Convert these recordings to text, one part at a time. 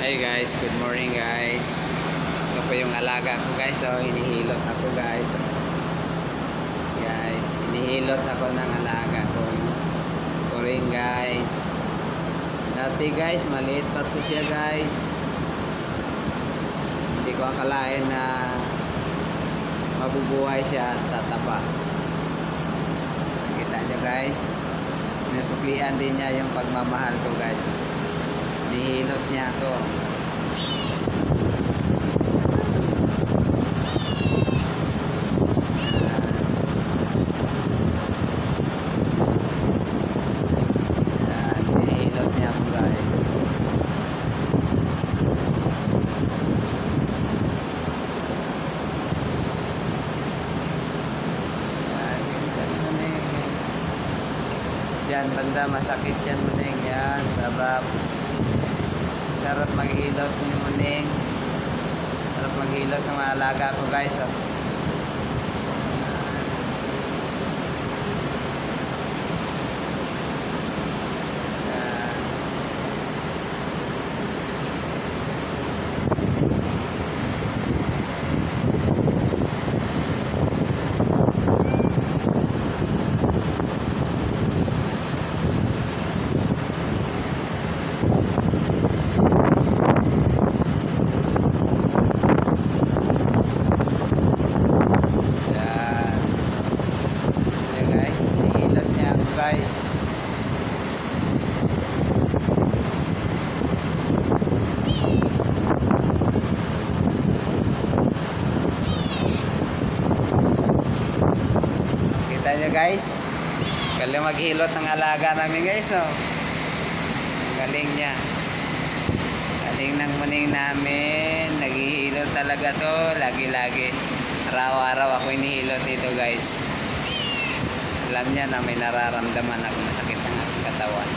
Hi guys, good morning guys. Ito po yung alaga ko guys. So hinihilot ako guys. Guys, hinihilot ako ng alaga ko. Ito rin guys. Dati guys, maliit pa po siya guys. Hindi ko akalain na mabubuhay siya at tataba. Kita nyo guys. Nasuklian din niya yung pagmamahal ko guys. Hinihilot niya ako. Hinihilot niya ako guys. Yan, banda masakit yan muning. Yan, sarap maghilot ni muning. Sarap maghilot ng mga alaga ko guys. Oh. Yan. Guys, kita nyo guys, galing maghilot ng alaga namin guys. Oh, galing niya, galing ng muning namin. Naghihilot talaga to lagi-lagi, araw-araw ako inihilot dito guys. Alam niya na may nararamdaman ako, masakit ang aking katawan.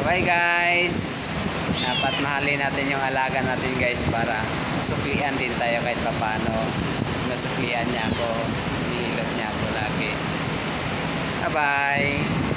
Bye guys, dapat mahalin natin yung alaga natin guys para suklian din tayo kahit paano. Nasuklian niya ako, nihilot niya ako lagi. Bye bye.